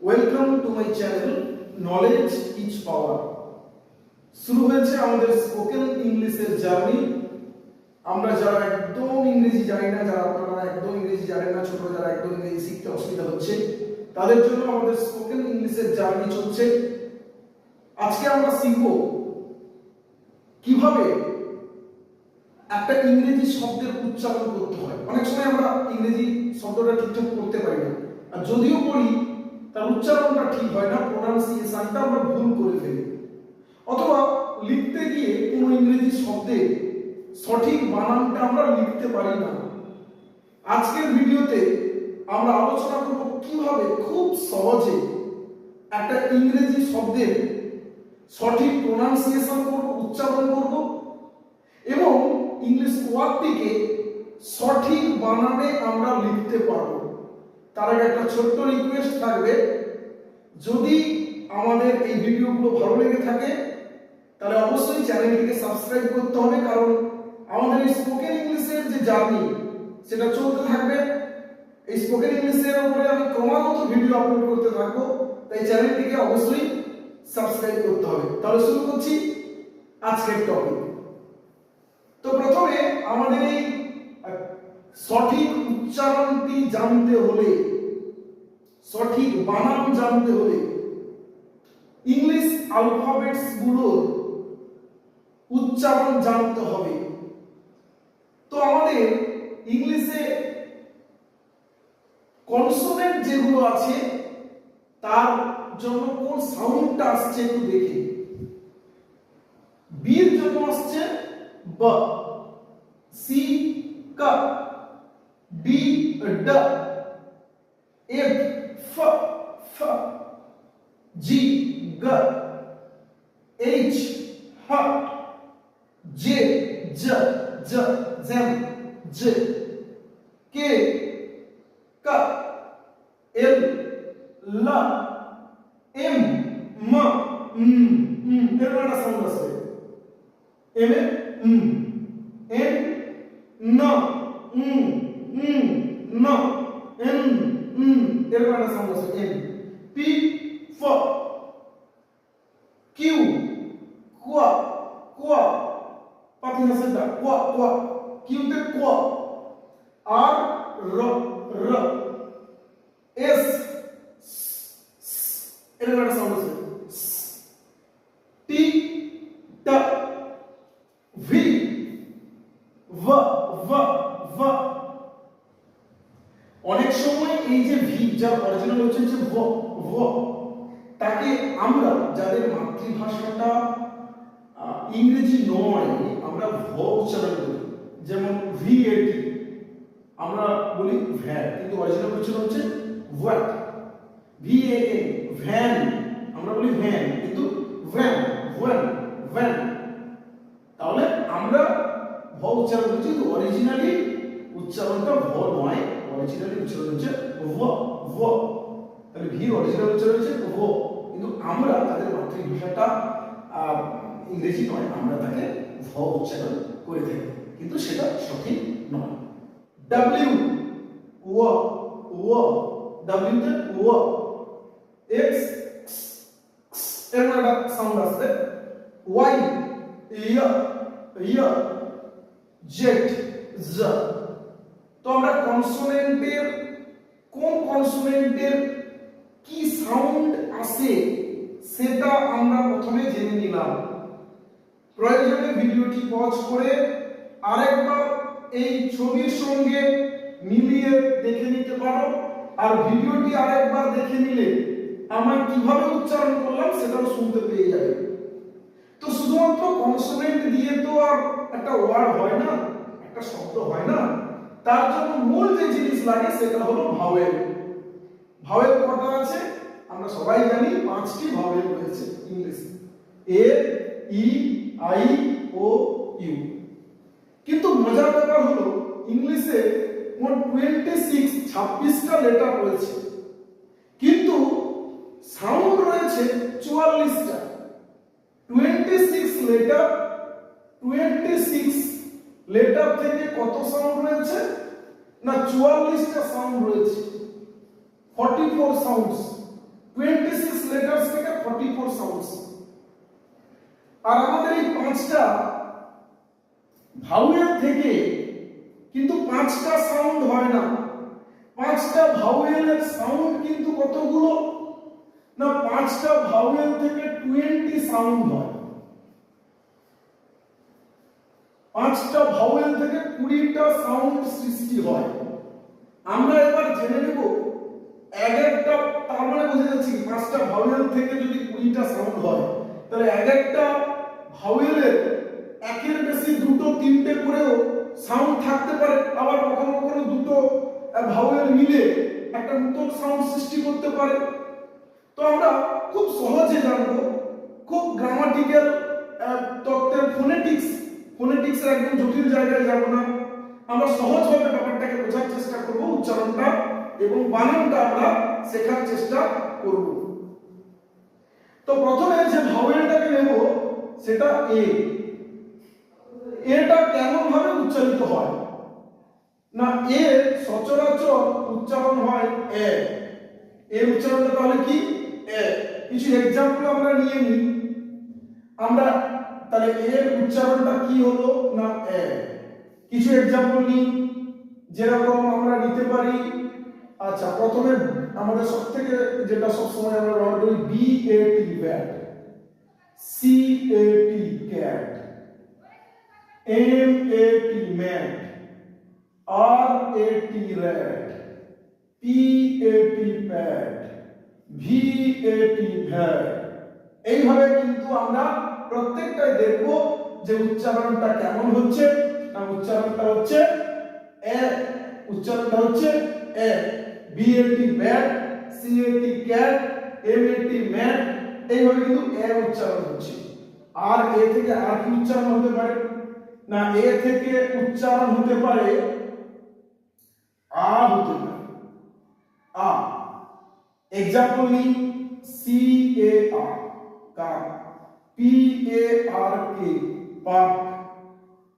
Welcome to my channel knowledge is power. শুরু হয়েছে আমাদের স্পোকেন ইংলিশের জার্নি। আমরা যারা একদম ইংরেজি জানি না, যারা আপনারা একদম ইংরেজি জানেন না, ছোট যারা একদম ইংরেজি শিখতে অসুবিধা হচ্ছে, তাদের জন্য আমাদের স্পোকেন ইংলিশের জার্নি চলছে। আজকে আমরা শিখব কিভাবে একটা ইংরেজি শব্দের উচ্চারণ করতে হয়। অনেক সময় আমরা ইংরেজি শব্দটা ঠিকঠাক করতে পারি না, আর যদিও পড়ি তার উচ্চারণটা ঠিক হয় না, প্রোনাউন্সিয়েশনটা আমরা ভুল করে ফেলি, অথবা লিখতে গিয়ে কোনো ইংরেজি শব্দে সঠিক বানানটা আমরা লিখতে পারি না। আজকের ভিডিওতে আমরা আলোচনা করব কিভাবে খুব সহজে একটা ইংরেজি শব্দের সঠিক প্রোনাউন্সিয়েশন করব, উচ্চারণ করব এবং ইংলিশ ওয়ার্ডটিকে সঠিক বানানে আমরা লিখতে পারবো। তার আগে একটা ছোট্ট রিকোয়েস্ট থাকবে, যদি আমাদের এই ভিডিওগুলো ভালো লেগে থাকে তাহলে অবশ্যই চ্যানেলটিকে সাবস্ক্রাইব করতে হবে, কারণ আমাদের এই স্পোকেন ইংলিশের যে জার্নি সেটা চলতে থাকবে। এই স্পোকেন ইংলিশের উপরে আমি ক্রমাগত ভিডিও আপলোড করতে থাকবো, তাই চ্যানেলটিকে অবশ্যই সাবস্ক্রাইব করতে হবে। তাহলে শুরু করছি আজকের টপিক। তো প্রথমে আমাদের এই সঠিক উচ্চারণটি জানতে হলে, সঠিক বানান জানতে হলে ইংলিশ অ্যালফাবেটস গুলোর উচ্চারণ জানতে হবে। তো আমাদের ইংলিশে কনসোনেন্ট যেগুলো আছে তার জন্য কোন সাউন্ডটা আসছে একটু দেখি। বির জন্য আসছে ব, সি ক, ডি ড, এফ ফ ফ, জি গ, এইচ হ, জে জ জ জেম জে, কে ক, এল ল, এম ম এর একটা সাউন্ড আছে। এম এ এন ন ন এন এর একটা সাউন্ড আছে। এন পি ফ, কিউ কোয়া কোয়া, পাতি আছে দা কোয়া কোয়া, কিউতে কোয়া, আর র র, এস এর একটা সাউন্ড আছে। টি ট, ভি ভ ভ ভ। অনেক সময় এই যে ভি, যার অরিজিনাল হচ্ছে ভ ভ, তাকে আমরা যাদের মাতৃভাষাটা ইংরেজি নয় আমরা ভ উচ্চারণ করি, যেমন ভিএটি আমরা বলি ভ্যাট, কিন্তু অরিজিনাল উচ্চারণ হচ্ছে ভ্যাট। ভিএএন ভ্যান আমরা বলি ভ্যান, কিন্তু ভ্যান ভ্যান ভ্যান। তাহলে আমরা ভ উচ্চারণ করছি, কিন্তু অরিজিনালি উচ্চারণটা ভ নয়, অরিজিনালি উচ্চারণ হচ্ছে ভ ভ। তাহলে ভি অরিজিনাল উচ্চারণ হচ্ছে ভ, কিন্তু আমরা তাদের মাতৃভাষাটা ইংরেজি নয়, আমরা তাকে ভ উচ্চারণ করে থাকি, কিন্তু সেটা সঠিক নয়। ডাব্লিউ ও ও, ডাব্লিউ তে ও, এক্স এর একটা সাউন্ড আছে। ওয়াই ইয়া ইয়া, জেড জ। তো আমরা কনসোনেন্টের কোন কনসোনেন্টের কি সাউন্ড আসে সেটা আমরা প্রথমে জেনে নিলাম। প্রয়োজনে ভিডিওটি পজ করে আরেকবার এই ছবির সঙ্গে মিলিয়ে দেখে নিতে পারো, আর ভিডিওটি আরেকবার দেখে নিলে আমরা কিভাবে উচ্চারণ করলাম সেটাও শুনতে পেয়ে যাবে। তো শুধুমাত্র কনসোনেন্ট দিয়ে তো আর একটা ওয়ার্ড হয় না, একটা শব্দ হয় না, তার জন্য মূল যে জিনিস লাগে সেটা হলো ভাওয়েল। ভাওয়েল কটা আছে আমরা সবাই জানি, 5টি ভাওয়েল রয়েছে ইংলিশে, এ ই আই ও ইউ। কিন্তু মজার ব্যাপার হলো ইংলিশে মোট 26টা লেটার রয়েছে, কিন্তু সাউন্ড রয়েছে 44টা। 26 লেটার, 26 লেটার থেকে কত সাউন্ড রয়েছে না 44টা সাউন্ড রয়েছে, 44 সাউন্ডস। 26 লেটার্স থেকে 44 সাউন্ডস। আর আমাদের এই পাঁচটা ভাওয়েল থেকে কিন্তু পাঁচটা সাউন্ড হয় না, পাঁচটা ভাওয়েলের সাউন্ড কিন্তু কতগুলো না, পাঁচটা ভাওয়েল থেকে 20 সাউন্ড হয়, পাঁচটা ভাওয়েল থেকে 20টা সাউন্ড সৃষ্টি হয়। আমরা এবার জেনে নেব এক একটা, তার মানে বুঝে যাচ্ছি পাঁচটা ভাওয়েল থেকে যদি 20টা সাউন্ড হয় তাহলে এক একটা ভাওয়েলের একের বেশি দুটো তিনটে করেও সাউন্ড থাকতে পারে, আবার কখনো কখনো দুটো ভাওয়েল মিলে একটা নতুন সাউন্ড সৃষ্টি করতে পারে। তো আমরা খুব সহজে জানবো, খুব গ্রামাটিক্যাল তত্ত্বের ফোনেটিক্সের একদম জটিল জায়গায় যাব না, আমরা সহজভাবে ব্যাপারটাকে বোঝার চেষ্টা করব, উচ্চারণটা এবং বানানটা আমরা শেখার চেষ্টা করব। তো প্রথমে যে ভাওয়েলটাকে নেব সেটা এ। এটা কেমন ভাবে উচ্চারিত হয় না, এ সচরাচর উচ্চারণ হয় এ, এর উচ্চারণটা তাহলে কি এ। কিছু এক্সাম্পল আমরা নিয়ে নিই, আমরা তাহলে এর উচ্চারণটা কি হলো না এ। কিছু এক্সাম্পল নিই, যেরকম আমরা নিতে পারি, আচ্ছা প্রথমে আমাদের সবথেকে যেটা সবসময় আমরা ব্যবহার করি B A T bat, C A T cat, M A T mat, R A T rat, P A T pat, V A T vat. এইভাবে কিন্তু আমরা প্রত্যেকটাই দেখব যে উচ্চারণটা কেমন হচ্ছে না, উচ্চারণটা হচ্ছে এ, উচ্চারণটা হচ্ছে এ। B A T bat, C A T cat, M A T mat, এইভাবে কিন্তু এ উচ্চারণ হচ্ছে। আর এ থেকে আর কি উচ্চারণ হতে পারে না, এ থেকে উচ্চারণ হতে পারে আ, হতে পারে আ। एग्जाम्पल नी C A R car, P A R K park,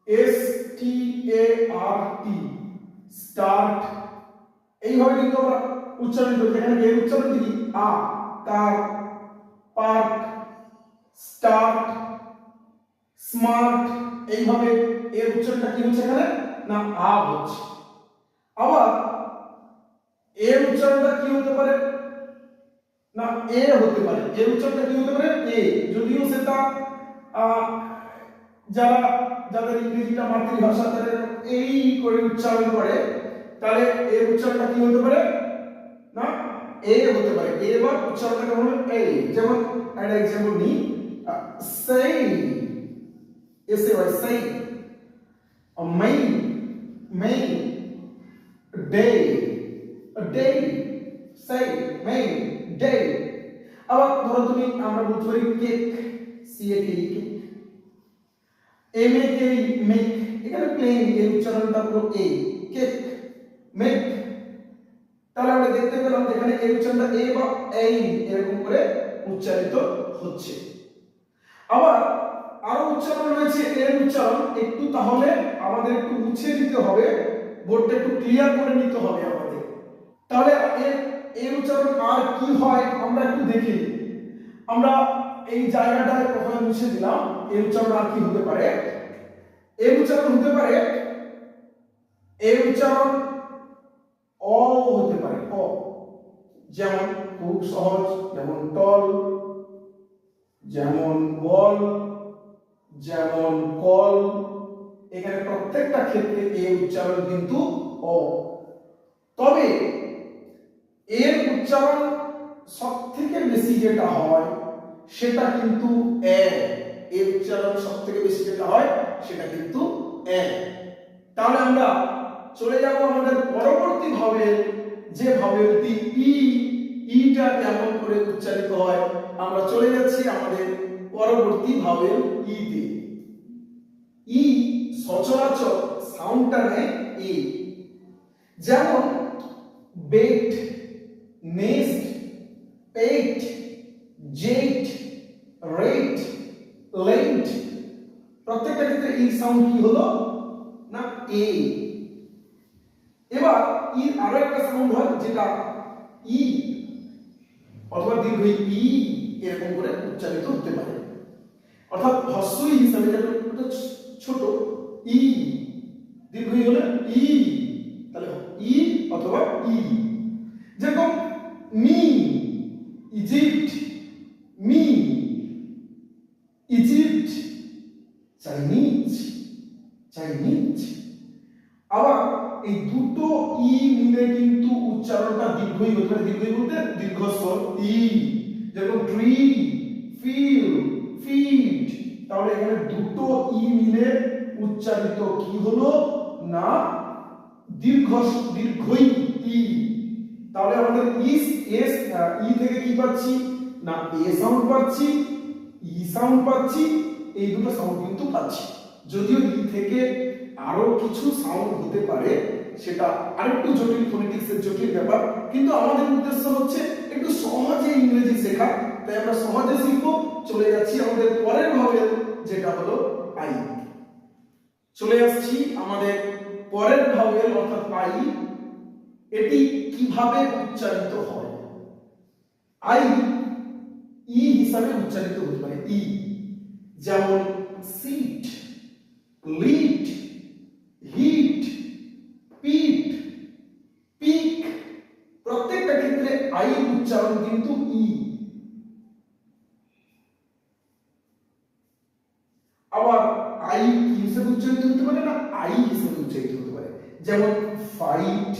S T A R T start. এইভাবে কিন্তু আমরা উচ্চারণ করি, এখানে এর উচ্চারণ কি আ, কার, পার্ক, স্টার্ট, স্মার্ট। এইভাবে এর উচ্চারণটা কি হচ্ছে এখানে না আ হচ্ছে। আবার এর উচ্চারণটা কি হতে পারে না এ হতে পারে, এর উচ্চারণটা কি হতে পারে এ, যদিও সেটা যারা যাদের ইংরেজিটা মাতৃভাষা তারা এই করে উচ্চারণ করে, তাহলে এর উচ্চারণটা কি হতে পারে না এ হতে পারে। এ বা উচ্চারণটা কেমন হবে এ। যেমন একটা एग्जांपल নি, সেই, এসে হয় সেই, মাই, মাই, ডে, ডে, সেই, মাই, ডে। আবার ধরো তুমি আমরা বলতে পারি cake, C A K, cake, M A K, make. এখানে প্লেন এর উচ্চারণটা পুরো এ, কেক, মেক। তাহলে আমরা দেখতে পেলাম এখানে এর উচ্চারণটা এ বা এই এরকম করে উচ্চারিত হচ্ছে। আবার আরো উচ্চারণ রয়েছে এর উচ্চারণ, একটু তাহলে আমাদের একটু মুছে দিতে হবে, বোর্ডটা একটু ক্লিয়ার করে নিতে হবে আমাদের। তাহলে এর উচ্চারণ আর কি হয় আমরা একটু দেখি। আমরা এই জায়গাটায় প্রথমে মুছে দিলাম, এর উচ্চারণ আর কি হতে পারে। এর উচ্চারণ হতে পারে, এর উচ্চারণ অ হতে পারে, অ। যেমন খুব সহজ, যেমন টল, যেমন বল, যেমন কল। এখানে প্রত্যেকটা ক্ষেত্রে এর উচ্চারণ কিন্তু অ। তবে এর উচ্চারণ সবথেকে বেশি যেটা হয় সেটা কিন্তু এ। এর উচ্চারণ সবথেকে বেশি যেটা হয় সেটা কিন্তু এ। তাহলে আমরা চলে যাব আমাদের পরবর্তী ভাবেল, যে ভাবেলটি ই। ইটা কেমন করে উচ্চারিত হয় আমরা চলে যাচ্ছি আমাদের পরবর্তী ভাবেল ই তে। ই সচরাচর সাউন্ডটা নেয় ই। যেমন বেট, নেস্ট, পেট, জেট, রেট, লেট। প্রত্যেকটা ক্ষেত্রে ই সাউন্ড কি হলো না এ। এবার ই আরো একটা সাউন্ড হয় যেটা ই, অথবা দীর্ঘ ই এরকম করে উচ্চারিত হতে পারে। অর্থাৎ হ্রস্বই হিসাবে যেমন ছোট ই, দীর্ঘ ই হলে ই, তাহলে ই অথবা ই। যেরকম me Egypt, me Egypt, Chinese, Chinese. আবার এই দুটো ই মিলে কিন্তু উচ্চারণটা দীর্ঘই হতে পারে। দীর্ঘই বলতে দীর্ঘস্বর ই, যেরকম ট্রি, ফিল, ফিট। তাহলে এখানে দুটো ই মিলে উচ্চারিত কি হলো না দীর্ঘই ই। তাহলে আমাদের ইস এস ই থেকে কি পাচ্ছি না এ সাউন্ড পাচ্ছি, ই সাউন্ড পাচ্ছি, এই দুটো সাউন্ড কিন্তু পাচ্ছি। যদিও ই থেকে আরো কিছু সাউন্ড হতে পারে, সেটা আরেকটু জটিল, ফোনেটিক্সের জটিল ব্যাপার, কিন্তু আমাদের উদ্দেশ্য হচ্ছে একটু সহজে ইংরেজি শেখা। তাই আমরা সহজে শিখবো। চলে যাচ্ছি আমাদের পরের ভাবেল, যেটা হলো আই। চলে আসছি আমাদের পরের ভাবেল অর্থাৎ আই। এটি কিভাবে উচ্চারিত হয়? আই ই হিসাবে উচ্চারিত হতে পারে ই, যেমন সিট, লিট, হিট, পিট, পিক। প্রত্যেকটা ক্ষেত্রে আই উচ্চারণ কিন্তু ই। আবার আই কি হিসেবে উচ্চারিত হতে পারে না আই হিসেবে উচ্চারিত হতে পারে, যেমন ফাইট,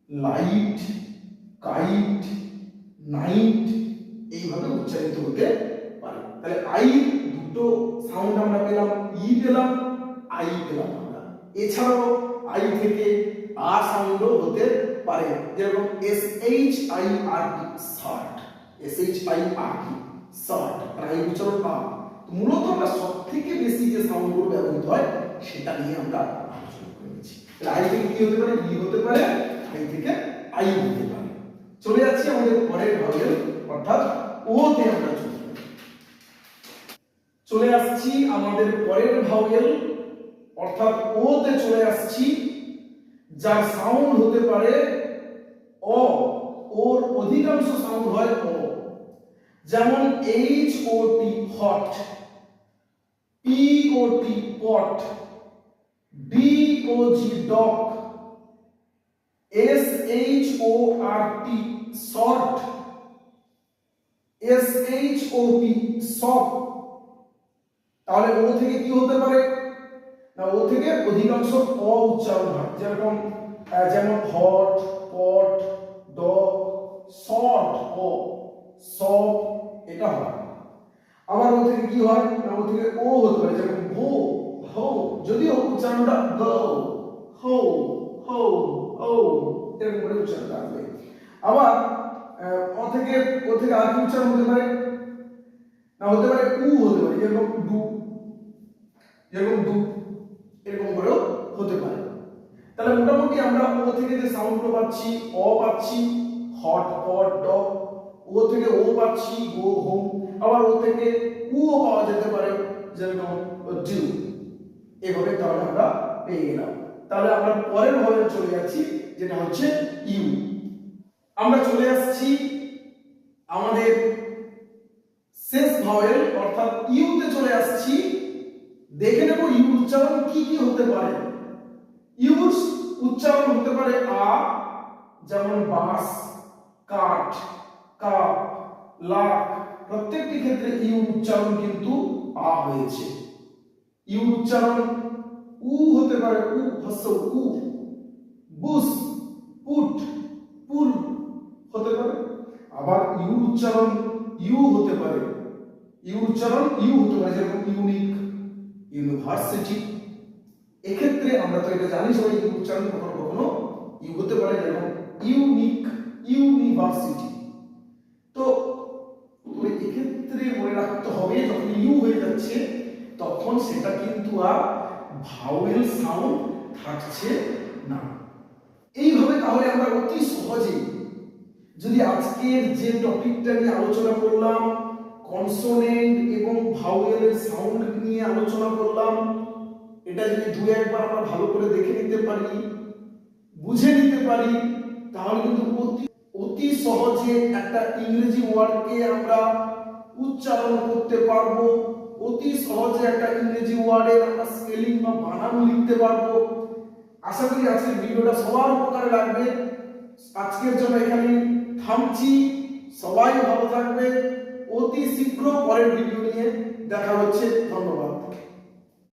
লাইট, কাইট, নাইট, এইভাবে উচ্চারিত হতে পারে। তাহলে আই দুটো সাউন্ড আমরা পেলাম, ই পেলাম, আই পেলাম আমরা। এছাড়াও আই থেকে আ সাউন্ডও হতে পারে, যেরকম S H I R T, shirt, S H I R T, shirt, R I উচ্চারণ আ। মূলত আমরা সবথেকে বেশি যে সাউন্ডগুলো ব্যবহৃত হয় সেটা নিয়ে আমরা আলোচনা করেছি। তাহলে আই থেকে কি হতে পারে? ই হতে পারে, আই থেকে আই হতে পারে। চলে যাচ্ছি আমাদের পরের ভাবেল অর্থাৎ ও তে আমরা চলে আসছি আমাদের পরের ভাওয়েল অর্থাৎ ও তে চলে আসছি, যার সাউন্ড হতে পারে অ, ওর অধিকাংশ সাউন্ড হয় অ। যেমন H O T hot, P O T pot, D O G dog, S H O R T short, S H O P shop. তাহলে ও থেকে কি হতে পারে না ও থেকে অধিকাংশ অ উচ্চারণ হয়, যেরকম যেমন হট, পট, ডগ, শর্ট ও, সপ, এটা হয়। আবার ও থেকে কি হয় না ও থেকে ও হতে পারে, যেমন গো, হো, যদিও উচ্চারণটা গো, হো, হো, ও এরকম করে উচ্চারণটা আসবে। আবার ও থেকে আর কি উচ্চারণ হতে পারে না হতে পারে উ হতে পারে, যেরকম ডু, যেরকম ডু, এরকম করেও হতে পারে। তাহলে মোটামুটি আমরা ও থেকে যে সাউন্ডগুলো পাচ্ছি, অ পাচ্ছি হট, পট, ডগ, ও থেকে ও পাচ্ছি গো, হোম, আবার ও থেকে উ ও পাওয়া যেতে পারে, যেরকম ডু। এইভাবে তাহলে আমরা পেয়ে গেলাম। তাহলে আমরা পরের ভাবে চলে যাচ্ছি, যেটা হচ্ছে ইউ। আমরা চলে আসছি আমাদের শেষ ভাওয়েল অর্থাৎ ইউ তে চলে আসছি। দেখে নেব ইউ উচ্চারণ কি কি হতে পারে। ইউ উচ্চারণ হতে পারে আ, যেমন বাস, কাঠ, কাপ, লাখ। প্রত্যেকটি ক্ষেত্রে ইউ উচ্চারণ কিন্তু আ হয়েছে। ইউ উচ্চারণ উ হতে পারে, উ হস্য উ, বুস, পুট, পুল হতে পারে। আবার ইউ উচ্চারণ ইউ হতে পারে, ইউ উচ্চারণ ইউ হতে পারে, যেরকম ইউনিক, ইউনিভার্সিটি। এক্ষেত্রে আমরা তো এটা জানি সবাই ইউ উচ্চারণ কখনো কখনো ইউ হতে পারে, যেরকম ইউনিক, ইউনিভার্সিটি। তো এক্ষেত্রে মনে রাখতে হবে যখন ইউ হয়ে যাচ্ছে তখন সেটা কিন্তু আর ভাওয়েল সাউন্ড থাকছে না। এইভাবে তাহলে আমরা অতি সহজে যদি আজকের যে টপিকটা নিয়ে আলোচনা করলাম, কনসোনেন্ট এবং ভাওয়েলের সাউন্ড নিয়ে আলোচনা করলাম, এটা যদি দু একবার আমরা ভালো করে দেখে নিতে পারি, বুঝে নিতে পারি, তাহলে কিন্তু অতি সহজে একটা ইংরেজি ওয়ার্ডকে আমরা উচ্চারণ করতে পারবো, অতি সহজে একটা ইংরেজি ওয়ার্ডের আমরা স্পেলিং বা বানান লিখতে পারবো। আশা করি আজকের ভিডিওটা সবার উপকারে লাগবে। আজকের জন্য এখানে থামছি। সবাই ভালো থাকবে। অতি শীঘ্র পরের ভিডিও নিয়ে দেখা হচ্ছে। ধন্যবাদ।